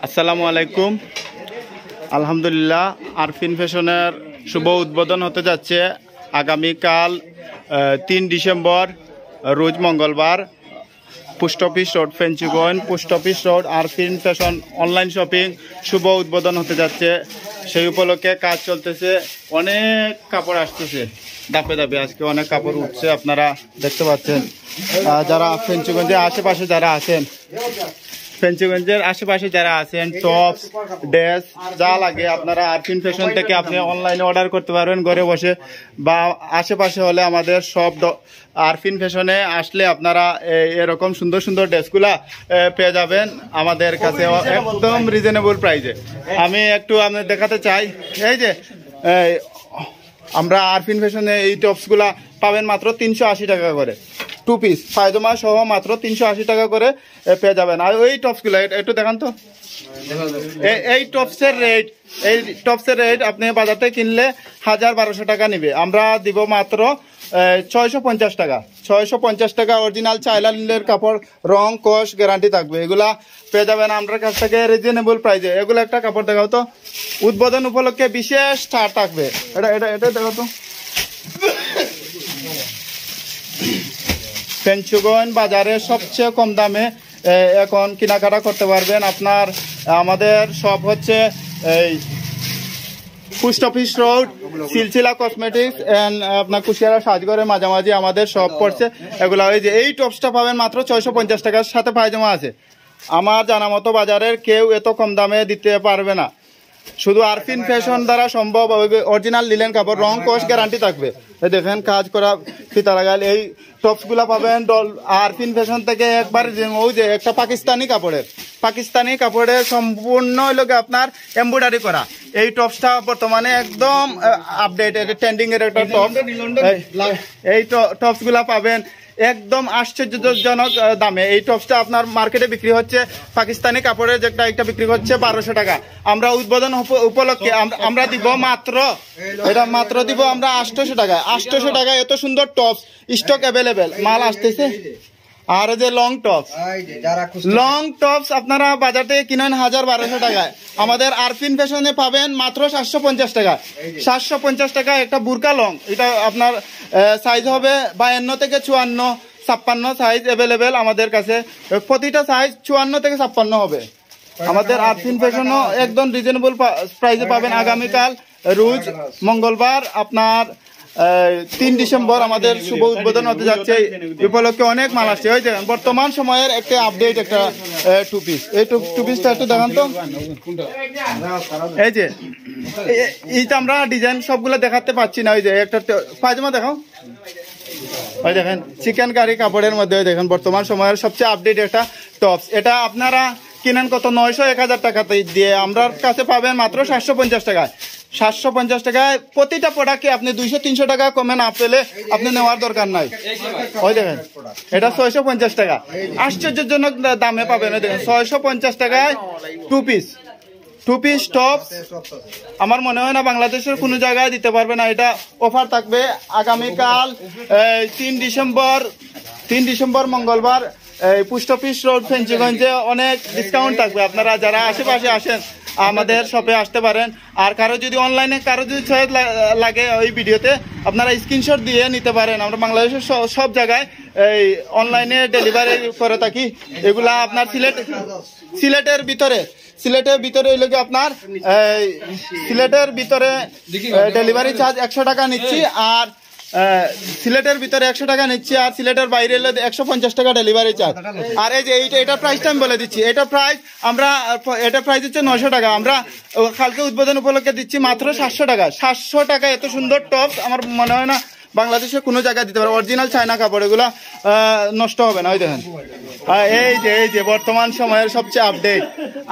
আসসালামু আলাইকুম। আলহামদুলিল্লাহ, আরফিন ফ্যাশনের শুভ উদ্বোধন হতে যাচ্ছে আগামীকাল 3 ডিসেম্বর রোজ মঙ্গলবার, post office road, Fenchuganj post office road. Arfin fashion online shopping শুভ উদ্বোধন হতে যাচ্ছে। সেই উপলক্ষে কাজ চলতেছে, অনেক কাপড় আসতেছে ধাপে ধাপে। আজকে অনেক কাপড় উঠছে, আপনারা দেখতে পাচ্ছেন। যারা ফেঞ্চুগঞ্জের আশেপাশে যারা আছেন, ফেঞ্চুগঞ্জের আশেপাশে যারা আছেন, টপস, ড্রেস যা লাগে আপনারা আরফিন ফ্যাশন থেকে আপনি অনলাইনে অর্ডার করতে পারবেন ঘরে বসে, বা আশেপাশে হলে আমাদের সব আরফিন ফ্যাশনে আসলে আপনারা এরকম সুন্দর সুন্দর ড্রেসগুলা পেয়ে যাবেন আমাদের কাছে একদম রিজনেবল প্রাইসে। আমি একটু আপনাদের দেখাতে চাই, এই যে আমরা আরফিন ফ্যাশনে এই টপসগুলা পাবেন মাত্র 380 টাকা করে, 2 পিস পায়জামা সহ মাত্র 380 টাকা করে পেয়ে যাবেন। আর ওই টপসগুলো একটু দেখান তো, এই টপসের রেট আপনি বাজার থেকে কিনলে 1000-1200 টাকা নিবে, আমরা দিব মাত্র 650 টাকা। 650 টাকা অরিজিনাল চায়না লিলের কাপড়, রং কস গ্যারান্টি থাকবে। এগুলা পেয়ে যাবেন আমার কাছ থেকে রিজনেবল প্রাইসে। এগুলো একটা কাপড় দেখাও তো, উদ্বোধন উপলক্ষে বিশেষ ছাড় থাকবে। এটা দেখাও তো। ফেঞ্চুগঞ্জ বাজারে সবচেয়ে কম দামে এখন কেনাকাটা করতে পারবেন। আমাদের শপ হচ্ছে এই post office road, Silsila cosmetics and আপনার কুশিয়ারা সাজগরের মাঝামাঝি আমাদের শপ পড়ছে। এগুলা ওই যে এই টপসটা পাবেন মাত্র 650 টাকার সাথে পায়জামা আছে। আমার জানা মতো বাজারের কেউ এত কম দামে দিতে পারবে না, শুধু আরফিন ফ্যাশন দ্বারা সম্ভব। অরিজিনাল লিলেন কাপড়, রং কস গ্যারান্টি থাকবে। দেখেন কাজ করা ফিতা লাগাল। এই টপসগুলা পাবেন আরফিন ফ্যাশন থেকে একবার। ওই যে একটা পাকিস্তানি কাপড়ের সম্পূর্ণ লোকে আপনার এমব্রয়ডারি করা এই টপসটা বর্তমানে একদম আপডেট, ট্রেন্ডিং এর একটা টপস। এই টপসগুলা পাবেন একদম আশ্চর্যজনক দামে। এই টপসটা আপনার মার্কেটে বিক্রি হচ্ছে, পাকিস্তানি কাপড়ের যেটা একটা বিক্রি হচ্ছে 1200 টাকা। আমরা উদ্বোধন উপলক্ষে আমরা দিব মাত্র, এটা মাত্র দিব আমরা 800 টাকা। 800 টাকা এত সুন্দর টপস, স্টক অ্যাভেলেবেল, মাল আসতেছে। আর যে লং টপস আপনারা বাজার থেকে কিনেন 1000-1200 টাকায়, আমাদের আরফিন ফ্যাশনে পাবেন মাত্র 750 টাকা। 750 টাকা একটা বুরকা লং, এটা আপনার সাইজ হবে 52 থেকে 54, 56 সাইজ অ্যাভেলেবেল আমাদের কাছে। প্রতিটা সাইজ 54 থেকে 56 হবে। আমাদের আরফিন ফ্যাশনও একদম রিজনেবল প্রাইসে পাবেন। আগামীকাল রোজ মঙ্গলবার আপনার 3 ডিসেম্বর আমাদের শুভ উদ্বোধন হতে যাচ্ছে। উপলক্ষে অনেক মাল আসছে। ওই যে বর্তমান সময়ের একটা আপডেট, একটা 2 পিস। এই 2 পিসটা একটু দেখান তো। এই যে এইটা আমরা ডিজাইন সবগুলো দেখাতে পাচ্ছি না। ওই যে একটা পায়জামা দেখাও, ওই দেখেন চিকেন কারি কাপড়ের মধ্যে। ওই দেখেন বর্তমান সময়ের সবচেয়ে আপডেট একটা টপস। এটা আপনারা কিনেন কত 900-1000 টাকা দিয়ে, আমরা কাছে পাবেন মাত্র 750 টাকায়। 750 টাকায় প্রতিটা প্রোডাক্টে আপনি 200-300 টাকা কমে না পেলে আপনি নেওয়ার দরকার নাই। ওই দেখেন এটা 650 টাকা, আশ্চর্যজনক দামে পাবেন। দেখেন 650 টাকায় 2 পিস টপ। আমার মনে হয় না বাংলাদেশের কোনো জায়গায় দিতে পারবে না। এটা অফার থাকবে আগামীকাল 3 ডিসেম্বর মঙ্গলবার, পোস্ট অফিস রোড ফেঞ্চুগঞ্জে অনেক ডিসকাউন্ট থাকবে। আপনারা যারা আশেপাশে আসেন আমাদের শপে আসতে পারেন। আর কারো যদি অনলাইনে চয়েস লাগে ওই ভিডিওতে, আপনারা স্ক্রিনশট দিয়ে নিতে পারেন। আমরা বাংলাদেশের সব জায়গায় এই অনলাইনে ডেলিভারি করে থাকি। এগুলা আপনার সিলেটের ভিতরে এগুলো আপনার সিলেটের ভিতরে ডেলিভারি চার্জ 100 টাকা নিচ্ছি, আর সিলেটের ভিতরে 100 টাকা নিচ্ছি, আর সিলেটের বাইরে এলে 150 টাকা ডেলিভারি চার্জ। আর এই যে এটার প্রাইসটা আমি বলে দিচ্ছি। এটার প্রাইস হচ্ছে 900 টাকা। আমরা কালকে উদ্বোধন উপলক্ষে দিচ্ছি মাত্র 700 টাকা। 700 টাকা এত সুন্দর টপস আমার মনে হয় না বাংলাদেশে কোনো জায়গায় দিতে পারে। অরিজিনাল চায়না কাপড়, এগুলা নষ্ট হবে না। ওই দেখেন এই যে বর্তমান সময়ের সবচেয়ে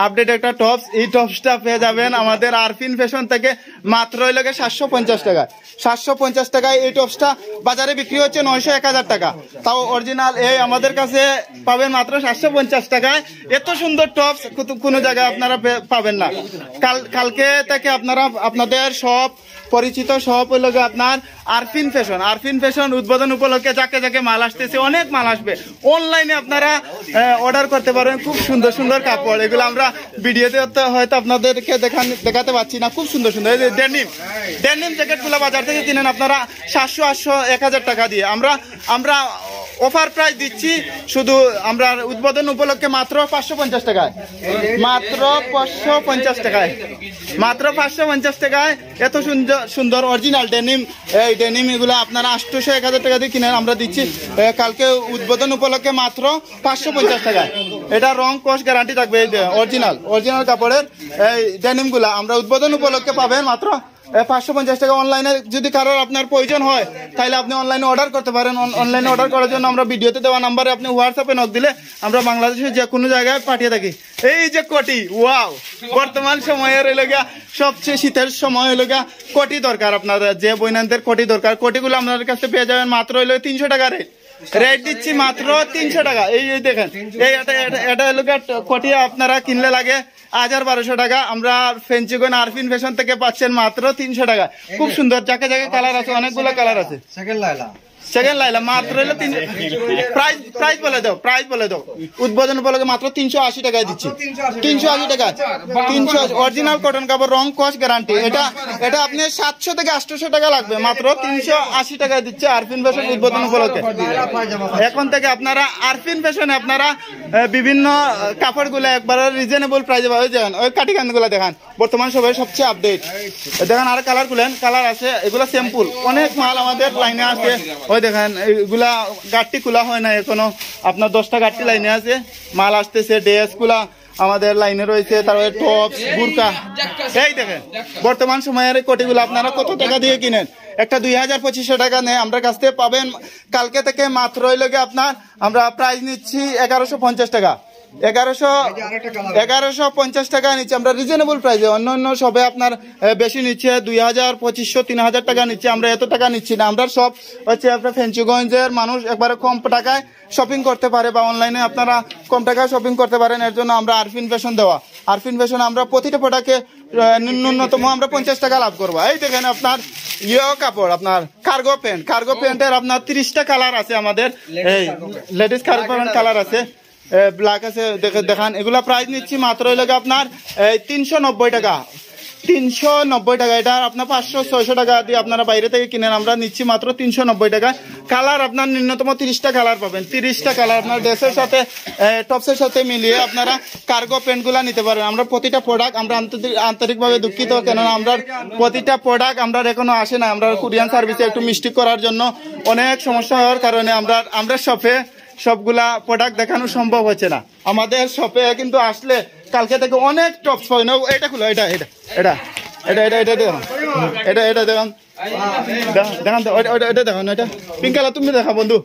আপডেট একটা টপস। এই টপসটা পেয়ে যাবেন আমাদের আরফিন ফ্যাশন থেকে মাত্র হইল 750 টাকা। 750 টাকায় এই টপসটা বাজারে বিক্রি হচ্ছে 900-1000 টাকা, তাও অরিজিনাল এই আমাদের কাছে পাবেন মাত্র 750 টাকায়। এত সুন্দর টপস কোনো জায়গায় আপনারা পাবেন না। কালকে থেকে আপনারা আপনাদের সব পরিচিত সব হইল আপনার আরফিন ফ্যাশন। আরফিন ফ্যাশন উদ্বোধন উপলক্ষে যাকে যাকে মাল আসতেছে, অনেক মাল আসবে, অনলাইনে আপনারা অর্ডার করতে পারেন। খুব সুন্দর সুন্দর কাপড়, এগুলো আমরা ভিডিওতে হয়তো আপনাদেরকে দেখাতে পারছি না। খুব সুন্দর সুন্দর এই যে ডেনিম জ্যাকেটগুলো বাজার থেকে কিনেন আপনারা 700-800-1000 টাকা দিয়ে। আমরা অফার প্রাইস দিচ্ছি, শুধু আমরা উদ্বোধন উপলক্ষে মাত্র 550 টাকায়, মাত্র 550 টাকায়, মাত্র 550 টাকায় এত সুন্দর সুন্দর অরিজিনাল ডেনিম। এই ডেনিম এগুলো আপনারা 800-1000 টাকা দিয়ে কিনেন, আমরা দিচ্ছি কালকে উদ্বোধন উপলক্ষে মাত্র 550 টাকায়। এটা রং কস গ্যারান্টি থাকবে। এই অরিজিনাল কাপড়ের এই ডেনিম গুলা আমরা উদ্বোধন উপলক্ষে পাবেন মাত্র 550 টাকা। অনলাইনে যদি কারোর আপনার প্রয়োজন হয় তাহলে আপনি অনলাইনে অর্ডার করতে পারেন। অনলাইনে অর্ডার করার জন্য আমরা ভিডিওতে দেওয়া নাম্বারে আপনি হোয়াটসঅ্যাপে নক দিলে আমরা বাংলাদেশের যে কোনো জায়গায় পাঠিয়ে থাকি। এই যে কোটি, ওয়াও, বর্তমান সময়ের সবচেয়ে শীতের সময় কোটি দরকার, আপনার যে বইনানদের কোটি দরকার, কোটিগুলো আপনাদের কাছে পেয়ে যাবেন মাত্র 300 টাকা রেট দিচ্ছি, মাত্র 300 টাকা। এই দেখেন, এটা কোটি আপনারা কিনলে লাগে 1000-1200 টাকা। আমরা ফেন্সিগন আরফিন ফ্যাশন থেকে পাচ্ছেন মাত্র 300 টাকা। খুব সুন্দর, যাকে কালার আছে, অনেকগুলো কালার আছে। সেকেন্ড লাইলা মাত্র হলো 300। প্রাইস বলে দাও উদ্বোধন উপলক্ষে মাত্র 380 টাকায় দিচ্ছি। 380 টাকা, 380 অরিজিনাল কটন কাপড়, রং কস গ্যারান্টি। এটা আপনি 700-800 টাকা লাগবে, মাত্র 380 টাকায় দিচ্ছে আরফিন ফ্যাশন উদ্বোধন উপলক্ষে। এখন থেকে আপনারা আরফিন ফ্যাশনে আপনারা বিভিন্ন কাপড়গুলো একবার রিজনেবল প্রাইসে পাবেন। দেখেন ওই কাটিকান গুলা দেখান, বর্তমান সবাই সবচেয়ে আপডেট। দেখেন আর কালার গুলেন, কালার আছে, এগুলো স্যাম্পল, অনেক মাল আমাদের লাইনে আছে। ওই দেখেন এগুলা গাড়টি খোলা হয় না এখনো, আপনার 10টা গাড়টি লাইনে আছে, মাল আসতেছে। ড্রেস গুলা আমাদের লাইনে রয়েছে, তারপরে টপস, বুরকা। এই দেখেন বর্তমান সময়ের কোটিগুলো আপনারা কত টাকা দিয়ে কিনেন? একটা 2000-2500 টাকা নেয়, আমরা কাছ থেকে পাবেন কালকে থেকে মাত্র আপনার আমরা প্রাইস নিচ্ছি 1150 টাকা। 1150 টাকা নিচ্ছে আমরা রিজনেবল প্রাইসে। অন্য সবে আপনার বেশি নিচ্ছে, 2000-2500-3000 টাকা নিচ্ছে, আমরা এত টাকা নিচ্ছি না। আমরা সব হচ্ছে আপনার ফেঞ্চুগঞ্জের মানুষ একবারে কম টাকায় শপিং করতে পারে, বা অনলাইনে আপনারা কম টাকায় শপিং করতে পারেন। এর জন্য আমরা আরফিন ফ্যাশন দেওয়া। আরফিন ফ্যাশন আমরা প্রতিটা প্রোডাক্টে ন্যূনতম আমরা 50 টাকা লাভ করবো। এই দেখেন আপনার কাপড়, আপনার কার্গো প্যান্টের আপনার 30টা কালার আছে আমাদের। এই লেডিস কার্গো প্যান্ট কালার আছে, ব্ল্যাক আছে, দেখান। এগুলা প্রাইস নিচ্ছি মাত্র আপনার 390 টাকা। 390 টাকা। এটা আপনার 500-600 টাকা দিয়ে আপনারা বাইরে থেকে কিনেন, আমরা নিচ্ছি মাত্র 390 টাকা। কালার আপনার ন্যূনতম 30টা কালার পাবেন। 30টা কালার আপনার ড্রেসের সাথে টপসের সাথে মিলিয়ে আপনারা কার্গো প্যান্ট গুলা নিতে পারেন। আমরা প্রতিটা প্রোডাক্ট আমরা আন্তরিকভাবে দুঃখিত, কেননা আমরা প্রতিটা প্রোডাক্ট আমরা এখনো আসে না। আমরা কুরিয়ান সার্ভিসে একটু মিস্টেক করার জন্য অনেক সমস্যা হওয়ার কারণে আমরা শপে সবগুলা প্রোডাক্ট দেখানো সম্ভব হচ্ছে না। আমাদের শপে কিন্তু আসলে কালকে থেকে অনেক টপস পাই না। এটা খুলো, এটা দেখুন, এটা দেখুন, এটা দেখুন, এটা পিঙ্ক কালার। তুমি দেখা বন্ধু,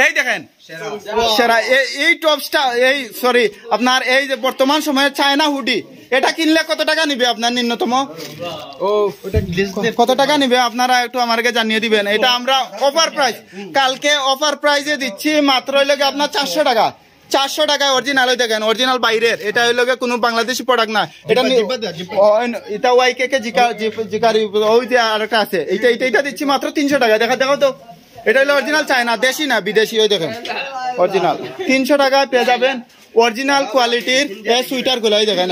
এই দেখেন সেরা এই টপসটা, এই সরি আপনার এই যে বর্তমান সময়ে চায়না হুডি, এটা কিনলে কত টাকা নিবে আপনার ন্যূনতম? কত টাকা নিবে আপনারা একটু আমাকে জানিয়ে দিবেন। এটা আমরা অফার প্রাইস, কালকে অফার প্রাইসে দিচ্ছি মাত্র আপনার 400 টাকা। 400 টাকায় অরিজিনাল। দেখেন অরিজিনাল বাইরের, এটা হইল কোনো বাংলাদেশি প্রোডাক্ট না। এটা ওয়াইকে জিকারি, ওই যে আরেকটা আছে, এটা দিচ্ছি মাত্র 300 টাকা। দেখো তো, এটা হলো অরিজিনাল চায়না, দেশি না বিদেশি। ওই দেখেন অরিজিনাল 300 টাকায় পেয়ে যাবেন অরিজিনাল কোয়ালিটির এই সুইটার গুলো। দেখেন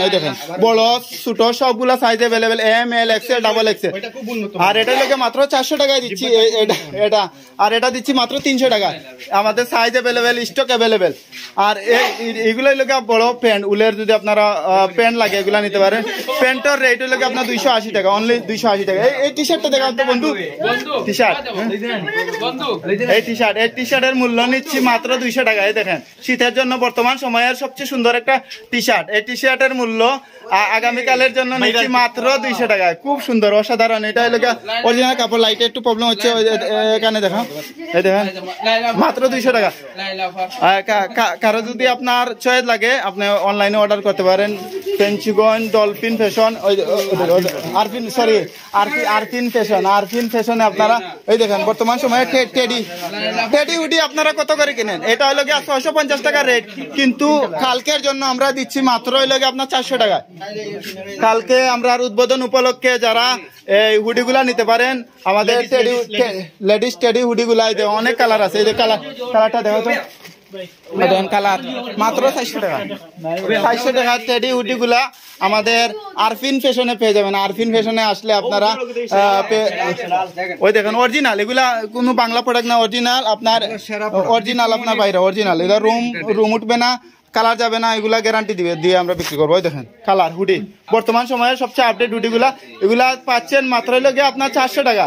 বড় ছোট সবগুলা সাইজ অ্যাভেলেবেল, এম, এল, এক্সেল, ডাবল এক্সেল। আর এটা লোকে মাত্র 400 টাকায় দিচ্ছি এটা। আর এটা দিচ্ছি মাত্র 300 টাকা। আমাদের সাইজ অ্যাভেলেবেল, স্টক অ্যাভেলেবেল। আর এইগুলোই লোকে বড় প্যান্ট, উলের যদি আপনারা প্যান্ট লাগে এগুলা নিতে পারেন। প্যান্টের রেট হলো আপনার 280 টাকা, অনলি 280 টাকা। এই টি শার্টটা দেখান তো বন্ধু, টি শার্ট, এই টি শার্টের মূল্য নিচ্ছি মাত্র 200 টাকা। এই দেখেন শীতের জন্য বর্তমান সময়ের সময়ের সবচেয়ে সুন্দর একটা টি শার্ট। এই টি শার্টের মূল্য আগামীকালের জন্য নিচ্ছি মাত্র 200 টাকায়। খুব সুন্দর, অসাধারণ। এটা হলো অরিজিনাল কাপড়। লাইটে একটু প্রবলেম হচ্ছে, এখানে দেখো, এই দেখেন মাত্র 200 টাকা। কারো যদি আপনার চয়েস লাগে আপনি অনলাইনে অর্ডার করতে পারেন। পেঞ্চুগন ডলফিন ফ্যাশন, আরফিন ফ্যাশনে আপনারা এই দেখেন বর্তমান সময়ে টেডি হুডি আপনারা কত করে কিনেন? এটা হলো গিয়ে 650 টাকা রেট, কিন্তু কালকের জন্য আমরা দিচ্ছি মাত্র হইলো গিয়ে আপনার 400 টাকা। কালকে আমরা উদ্বোধন উপলক্ষে যারা এই হুডিগুলা নিতে পারেন, আমাদের লেডিস টেডি হুডিগুলা অনেক কালার আছে। এই যে কালারটা দেখো তো, কালার মাত্র 400 টাকা। 400 টাকা টেডি হুডিগুলা আমাদের আরফিন ফ্যাশনে পেয়ে যাবেন। আরফিন ফ্যাশনে আসলে আপনারা ওই দেখেন অরিজিনাল, এগুলা কোনো বাংলা প্রোডাক্ট না, অরিজিনাল আপনার বাইরে অরিজিনাল। এটা রুম উঠবে না, কালার যাবে না, এগুলা গ্যারান্টি দিয়ে আমরা বিক্রি করবো। ওই দেখেন কালার হুডি, বর্তমান সময়ের সবচেয়ে আপডেট হুডিগুলা, এগুলা পাচ্ছেন মাত্র হইলো গিয়ে আপনার 400 টাকা।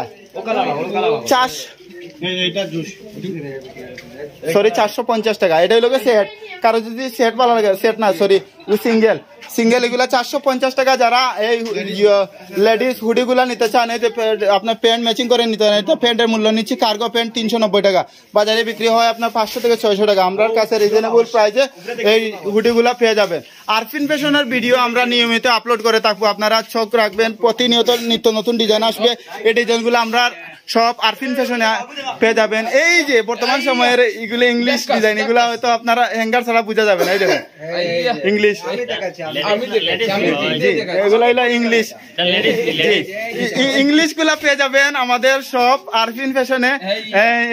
450 টাকা। এটা হলো সেট। কারো যদি সেট ভালো লাগে, সেট না সরি সিঙ্গেল এগুলা 450 টাকা। যারা এই লেডিস হুডিগুলা নিতে চান, এই যে আপনার প্যান্ট ম্যাচিং করে নিতে চান, এটা প্যান্টের মূল্য নিচ্ছি কার্গো প্যান্ট 390 টাকা। বাজারে বিক্রি হয় আপনার 500 থেকে 600 টাকা। আমরা কাছে রিজনেবল প্রাইসে এই হুডিগুলা পেয়ে যাবেন। আরফিন ফ্যাশনের ভিডিও আমরা নিয়মিত আপলোড করে থাকবো, আপনারা চোখ রাখবেন। প্রতিনিয়ত নিত্য নতুন ডিজাইন আসবে। এই ডিজাইনগুলো আমরা সব আরফিন ফ্যাশনে পেয়ে যাবেন। এই যে বর্তমান সময়ের এগুলো ইংলিশ ডিজাইন, এগুলো হয়তো আপনারা হ্যাঙ্গার ছাড়া বোঝা যাবে না। এই দেখেন ইংলিশ, এগুলো হলো ইংলিশ গুলা পেয়ে যাবেন আমাদের সব আরফিন ফ্যাশনে।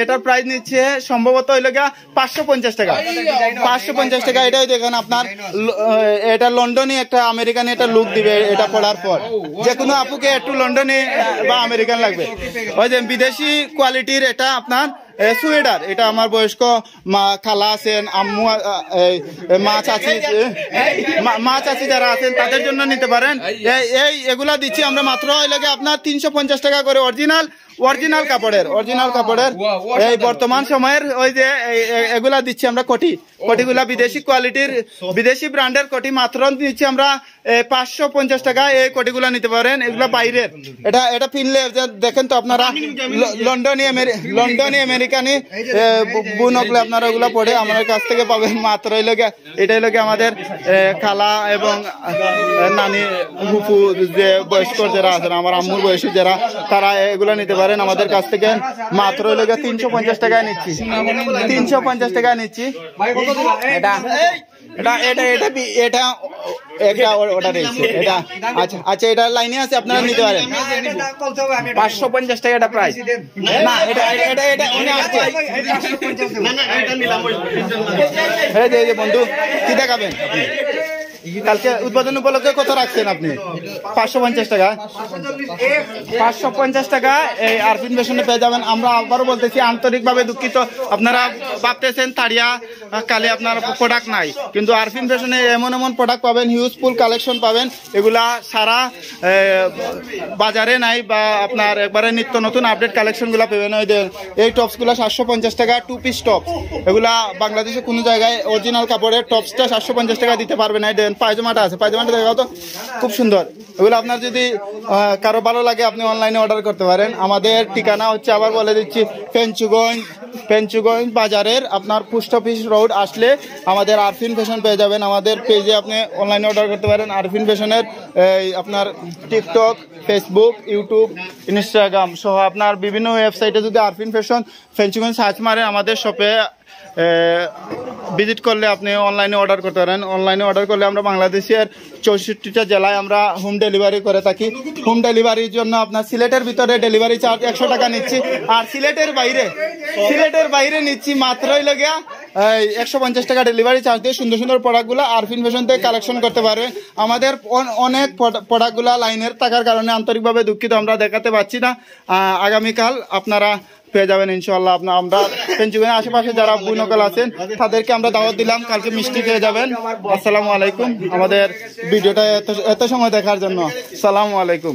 এটার প্রাইস নিচ্ছে সম্ভবত হইল গিয়া 550 টাকা। 550 টাকা। এটাই দেখেন আপনার, এটা লন্ডনে একটা আমেরিকান একটা লুক দিবে। এটা পড়ার পর যে কোনো আপুকে একটু লন্ডনে বা আমেরিকান লাগবে। ওই যে বিদেশি কোয়ালিটির এটা আপনার সোয়েটার। এটা আমার বয়স্ক মা খালা আছেন, আম্মু, মা চাচি যারা আছেন তাদের জন্য নিতে পারেন। এগুলা দিচ্ছি আমরা মাত্র লাগে আপনার 350 টাকা করে। অরিজিনাল কাপড়ের এই বর্তমান সময়ের ওই যে এগুলা দিচ্ছি আমরা কোটিগুলা বিদেশি কোয়ালিটির, বিদেশি ব্র্যান্ডের কোটি মাত্র দিচ্ছি আমরা 550 টাকা। এই কোটিগুলা নিতে পারেন, এগুলা বাইরের। এটা কিনলে দেখেন তো আপনারা লন্ডনে আমেরিকানি বুনকলে আপনারা ওগুলা পড়ে আমাদের কাছ থেকে পাবেন মাত্র। এটাই লোকে আমাদের খালা এবং নানি ফুফু যে বয়স্ক যারা আছেন, আমার আম্মুর বয়সী যারা, তারা এগুলা নিতে পারেন আমাদের কাছ থেকে মাত্র 350 টাকায় নিচ্ছি। 350 টাকায় নিচ্ছি। আচ্ছা এটা লাইনে আছে, আপনারা নিতে পারেন। 550 টাকা এটা প্রাইস না। এটা বন্ধু কি দেখাবেন? কালকে উদ্বোধন উপলক্ষে কত রাখছেন আপনি? 550 টাকা। 550 টাকা এই আরফিন ফ্যাশনে পেয়ে যাবেন। আমরা আবারও বলতেছি, আন্তরিকভাবে দুঃখিত। আপনারা ভাবতেছেন তারিয়া কালে আপনার প্রোডাক্ট নাই, কিন্তু আরফিন ফ্যাশনে এমন প্রোডাক্ট পাবেন, হিউজফুল কালেকশন পাবেন। এগুলা সারা বাজারে নাই, বা আপনার একবারে নিত্য নতুন আপডেট কালেকশন গুলা পাবেন। এই টপস গুলা 750 টাকা, 2 পিস টপস। এগুলা বাংলাদেশে কোনো জায়গায় অরিজিনাল কাপড়ের টপসটা 750 টাকা দিতে পারবে না। পায়জামাটা আছে, পায়জামাটা দেখাও তো, খুব সুন্দর। এগুলো আপনার যদি কারো ভালো লাগে আপনি অনলাইনে অর্ডার করতে পারেন। আমাদের ঠিকানা হচ্ছে, আবার বলে দিচ্ছি, পেঞ্চুগঞ্জ বাজারের আপনার পোস্ট অফিস রোড আসলে আমাদের আরফিন ফ্যাশন পেয়ে যাবেন। আমাদের পেজে আপনি অনলাইনে অর্ডার করতে পারেন। আরফিন ফ্যাশনের আপনার টিকটক, ফেসবুক, ইউটিউব, ইনস্টাগ্রাম সহ আপনার বিভিন্ন ওয়েবসাইটে যদি আরফিন ফ্যাশন পেঞ্চুগঞ্জ সার্চ মারেন, আমাদের শপে ভিজিট করলে আপনি অনলাইনে অর্ডার করতে পারেন। অনলাইনে অর্ডার করলে আমরা বাংলাদেশের 64টা জেলায় আমরা হোম ডেলিভারি করে থাকি। হোম ডেলিভারির জন্য আপনার সিলেটের ভিতরে ডেলিভারি চার্জ 100 টাকা নিচ্ছি, আর সিলেটের বাইরে নিচ্ছি মাত্রই লাগে 150 টাকা ডেলিভারি চার্জ দিয়ে সুন্দর সুন্দর প্রোডাক্টগুলো আরফিন ফ্যাশন থেকে কালেকশন করতে পারবেন। আমাদের অনেক প্রোডাক্টগুলো লাইনের থাকার কারণে আন্তরিকভাবে দুঃখিত, আমরা দেখাতে পাচ্ছি না। আগামীকাল আপনারা পেয়ে যাবেন ইনশাআল্লাহ। আমরা পেঞ্চুগঞ্জের আশেপাশে যারা বুনকল আছেন তাদেরকে আমরা দাওয়াত দিলাম, কালকে মিষ্টি পেয়ে যাবেন। আসসালামু আলাইকুম। আমাদের ভিডিওটা এত সময় দেখার জন্য আসসালামু আলাইকুম।